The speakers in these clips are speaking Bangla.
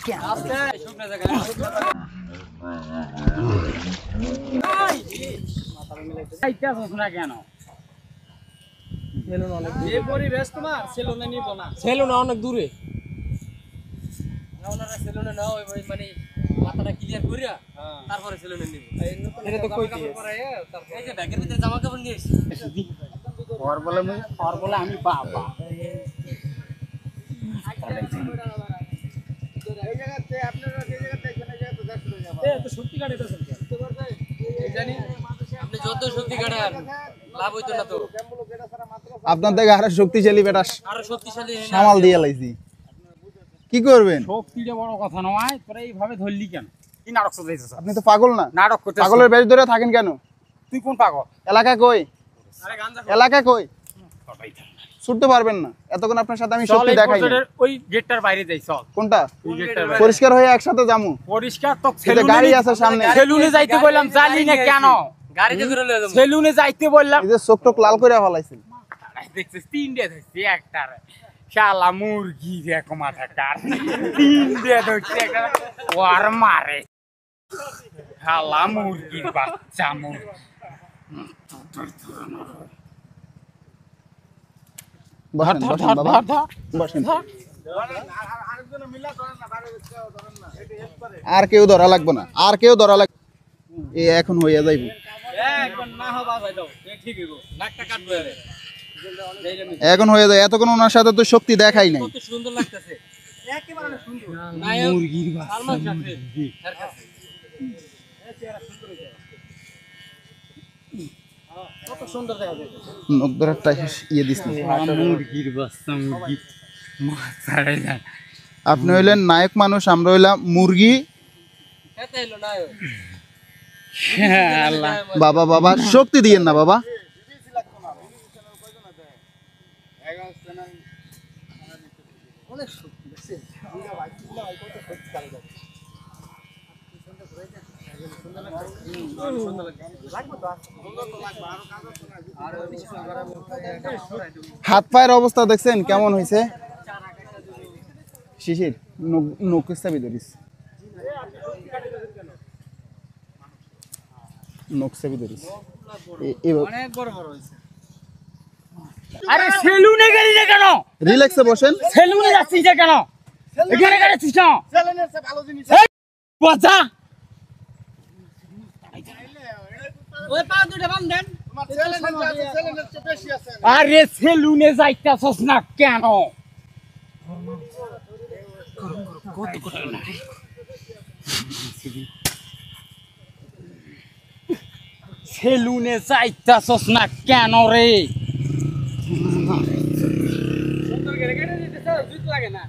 কেন অনেক দূরে মানে মাথাটা ক্লিয়ার করিয়া তারপরে সেলুনে নিব। এটা তো কই এই যে ব্যাগের ভিতরে জামা কাপড় নিয়ে এসেছি। ওর বলে আমি বাবা এই জায়গাতে আপনারা যে জায়গা দেখবেন এই জায়গাতে 150 টাকা এ তো সত্যি গাড়ি তো সত্যি এই জানি আপনি যত শক্তি কাটান লাভ হইতো না তো। আপনার থেকে আরো শক্তিশালী বেটা আরো শক্তিশালী সামাল দিয়ে লাইছি, কি করবেন? শক্তিটা বড় কথা নয়, তোরা এইভাবে ধরলি কেন? কি নাটক চলতেছিস? আপনি তো পাগল না? নাটক করতেছিস। পাগলের বেশ ধরে থাকেন কেন? তুই কোন পাগল? এলাকা কই? আরে গাঞ্জা এলাকা কই? ছুটতে পারবেন না এতক্ষণ আপনার সাথে আমি শক্তি দেখাই না। ওই গেটটার বাইরে যাই চল। কোনটা? ওই গেটটার বাইরে পরিষ্কার হয়ে একসাথে যামু। পরিষ্কার তো গাড়ি আছে সামনে। সেলুনে যাইতে বললাম, জানি না কেন গাড়িতে করে লয়ে যাব। সেলুনে যাইতে বললাম, এই যে চোখ টোক লাল করে ফলাইছেন। দেখছিস তিনটে ধরছি একটার শালা মুরগি দেখো মাথাটার তিনটে ধরছি একটা ওর মারে শালা মুরগির বাচ্চা মুরগি। বসেন বসেন বাবা বসেন। আর কেউ ধরা লাগবে না, আর কেউ ধরা লাগবে এ এখন হইয়া যাইব। একবার না হবে ভাই দাও ঠিক হইব। নাকটা কাটবে আরে এখন হয়ে যায়। এতক্ষণ ওনার সাথে তো শক্তি দেখাই নাই। কত সুন্দর লাগতেছে একেবারে সুন্দর মুরগির বাচ্চা সালমান শাহ এর কাছে কত সুন্দর দেখা যায়। নকদরাটা ইয়ে দিস না। মুরগির বাচ্চা মুরগি মাথারে যায়। আপনি হইলেন নায়ক মানুষ, আমরা হইলাম মুরগি। এতে হলো নায়ক। আল্লাহ বাবা বাবা শক্তি দিয়েন না বাবা। অনেক শক্তি আছে। হাত পায়ের অবস্থা দেখছেন কেমন হয়েছে? শিশির নকশা বিদরিস নকশা বিদরিস অনেক বড় বড় হইছে। আরে সেলুনে গেলি না কেন? রিল্যাক্সে বসেন। সেলুনে যাচ্ছিস না কেন? এখানে গেছিস না? সেলুনের চেয়ে ভালো জিনিস বাচ্চা ওই পা দুটো বাম দেন। তোমার সেলুনের চেয়ে বেশি আছে। আরে সেলুনে যাইতাছস না কেন? সেলুনে যাইতাছস না কেন রে? সুন্দর করে কেটে দিতেছ জুত লাগে না।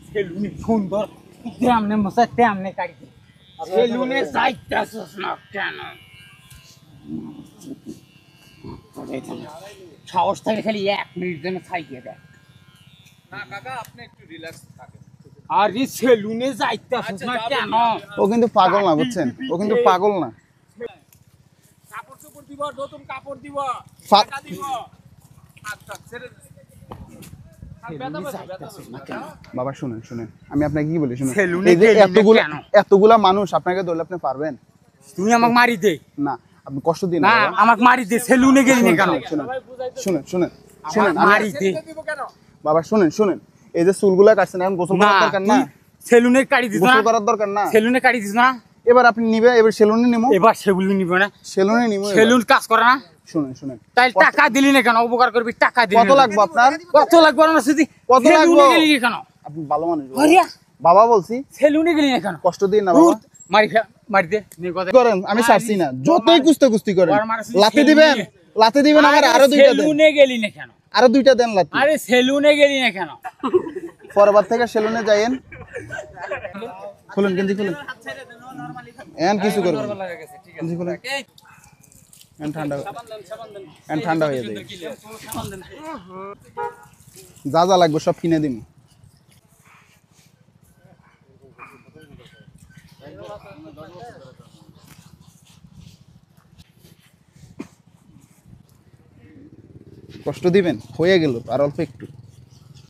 সেলুনে সুন্দর তেমনে মশা তেমনে কাটি দে। সেলুনে যাইতাছস না কেন? সাহস থাকে খালি 1 মিনিট জন্য খাইয়ে দেয়। না কাকা আপনি একটু রিল্যাক্স থাকেন। আরে সেলুনে যাইতাছস না কেন? ও কিন্তু পাগল না, বুঝছেন? ও কিন্তু পাগল না। কাপড় চোপড় দিব, নতুন কাপড় দিব, ফা- টাকা দিব। আচ্ছা ছেড়ে বাবা শুনেন শুনেন, আমি আপনাকে কি বলি শুনেন। সেলুনে এই যে গেলি না কেন? এতগুলা মানুষ আপনাকে ধরলে আপনি পারবেন তুই আমাকে মারি দে। না? আপনি কষ্ট দিন না না বাবা। আমাকে মারি দে। সেলুনে গেলি না কেন? শুনেন শুনেন শুনেন শুনেন মারি দে। দিব কেন? বাবা শুনেন শুনেন, এই যে চুলগুলা কাটছেন এখন গোসল না করার দরকার না? সেলুনে কাটি দিস না? গোসল করার দরকার না? সেলুনে কাটি দিস না? এবার আপনি নিবে, এবার সেলুনে নিমু। এবার সেগুলি নিব না। সেলুনে নিমু এবার। সেলুন কাজ করে না? শুনেন শুনেন, তাই টাকা দিলি না কেন? উপকার করবি, টাকা দিলি কত না। লাগবে আপনার? কত লাগবে না শুধু? কত সেলুনে লাগবে? গেলি না কেন? আপনি ভালো মানুষ বাবা। হরিয়া বাবা বলছি, সেলুনে গেলি না কেন? কষ্ট দিন না বাবা। মারি দে নে কথা করেন, আমি ছাড়ছি না। যতই কুস্তি করেন, ওর মারা শুধু লাথি সেলুনে- দিবেন, লাথি দিবেন। আমার আরো দুইটা দেন, সেলুনে গেলি না কেন? আরো দুইটা দেন লাথি। আরে সেলুনে গেলি না কেন? পরবার থেকে সেলুনে যাইয়েন। খুলেন গেঞ্জি খুলেন, এন কিছু করবেন না। লাগা গেছে ঠিক আছে। গেঞ্জি খুলেন, এই এন ঠান্ডা সাবান দেন। এন ঠান্ডা হয়ে যায়। সাবান দেন। যা যা লাগবে সব কিনে দিন। কষ্ট দিবেন, হয়ে গেল আর অল্প একটু।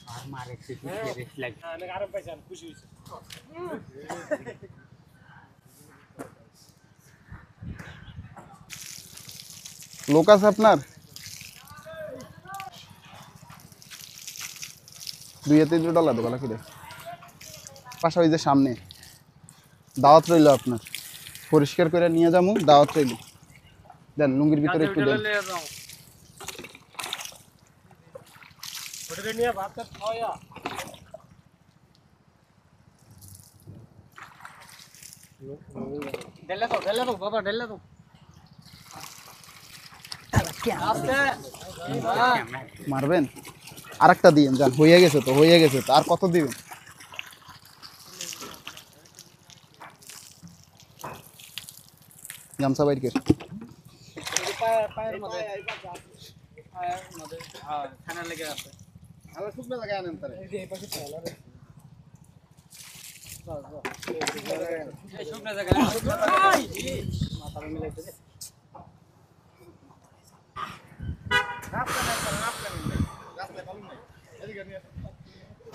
আর মারে আরাম পাইছেন খুশি হইছে লোক আছে আপনার 2-3 ডলার দেবো নাকি রে পাশা ওই যে সামনে দাওয়াত রইল আপনার পরিষ্কার করে নিয়ে যাবো দাওয়াত রইল দেন লুঙ্গির ভিতরে একটু দেন ওটা নিয়ে ভাত খাওয়া ঢেলে দাও বাবা ঢেলে দাও মারবেন আরেকটা দিয়েন যান হয়ে গেছে তো আর কত দিবেন গামছা বাইর কর পায়ের মধ্যে খানা লেগে আছে আলো শুকনো জায়গায় আনেন তারে এই পাশে ফেলা রে এই শুকনা জায়গা মাথার মিলাইতে দে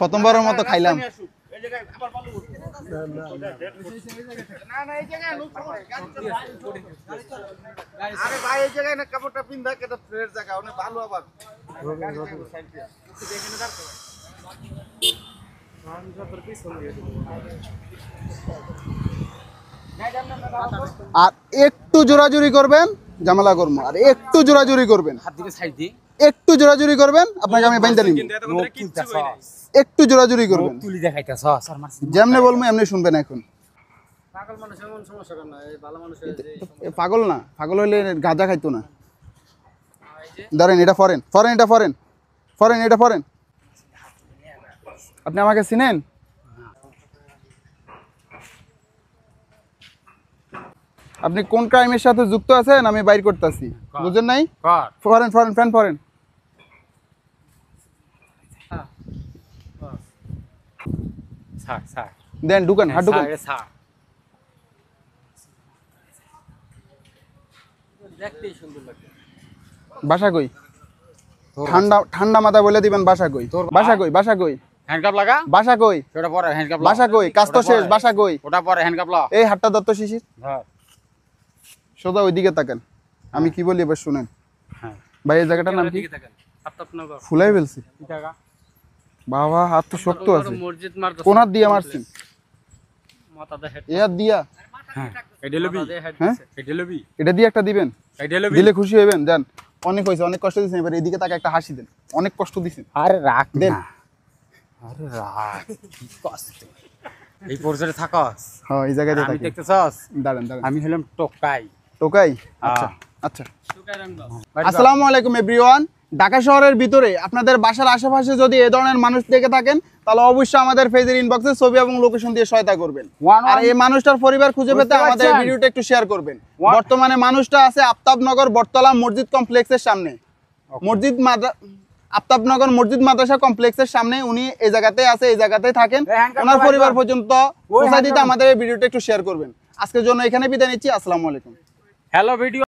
প্রথমবারের মতো খাইলাম আরে ভাই এই জায়গায় না কাপড়টা পিন্দা কেটা ফ্রেশ জায়গা অনেক ভালো আবার আর একটু জোরাজুরি করবেন জামালা করবো আর একটু জোরাজুরি করবেন হাত দিকে সাইড দি একটু জোরাজুরি করবেন আপনাকে আমি বাইন্দা নিব একটু জোরাজুরি করবেন তুলি দেখাইতাছ স্যার মারছি যেমনে বলবো এমনি শুনবেন এখন পাগল মানুষ এমন সমস্যা করে না এই ভালো মানুষের যে এ পাগল না পাগল হইলে গাঁজা খাইতো না ধরেন এটা ফরেন এটা ফরেন আপনি আমাকে চিনেন আপনি কোন ক্রাইমের সাথে যুক্ত আছেন আমি বাইর করতেছি বুঝেন নাই কর ফরেন স্যার দেন ঢুকান হাত ঢুকান স্যার দেখতেই সুন্দর লাগে বাসা কই ঠান্ডা মাথা বলে দিবেন বাসা কই বাসা কই হ্যান্ডকাপ লাগা বাসা কই ওটা পরে হ্যান্ডকাপ বাসা কই কাজ তো শেষ বাসা কই ওটা পরে হ্যান্ডকাপ লা এই হাতটা দত্ত শিশির ধর সোজা ওইদিকে তাকান আমি কি বলি এবার শুনেন হ্যাঁ ভাই এই জায়গাটার নাম কি আপনার ফুলাই ফেলছি টাকা বাবা হাত তো শক্ত আছে মসজিদ মারতো কোন হাত দিয়ে মারছেন মাথা দেখে এ হাত দিয়া হ্যাঁ এটা লবি হ্যাঁ এটা লবি এটা দিয়ে একটা দিবেন এটা লবি দিলে খুশি হবেন জান অনেক হয়েছে অনেক কষ্ট দিয়েছেন এবার এদিকে তাকে একটা হাসি দেন অনেক কষ্ট দিয়েছেন আরে রাখ দেন। না আরে রাখ কি কষ্ট এই পর্যায়ে থাকস হ্যাঁ এই জায়গায় আমি দেখতেছস দাঁড়ান আমি হলাম টোকাই টোকাই আচ্ছা হ্যাঁ। আচ্ছা শুকাই রাখবো আসসালামু আলাইকুম এভরিওয়ান ঢাকা শহরের ভিতরে আপনাদের বাসার আশেপাশে যদি এই ধরনের মানুষ দেখে থাকেন তাহলে অবশ্যই আমাদের পেজের ইনবক্সে ছবি এবং লোকেশন দিয়ে সহায়তা করবেন আর এই মানুষটার পরিবার খুঁজে পেতে আমাদের এই ভিডিওটা একটু শেয়ার করবেন বর্তমানে মানুষটা আছে আফতাবনগর বটতলা মসজিদ কমপ্লেক্সের সামনে আফতাবনগর মসজিদ মাদ্রাসা কমপ্লেক্সের সামনে উনি এই জায়গাতেই আছে এই জায়গাতেই থাকেন ওনার পরিবার পর্যন্ত পৌঁছে দিতে আমাদের এই ভিডিওটা একটু শেয়ার করবেন আজকের জন্য এখানে বিদায় নিচ্ছি আসসালামু আলাইকুম হ্যালো ভিডিও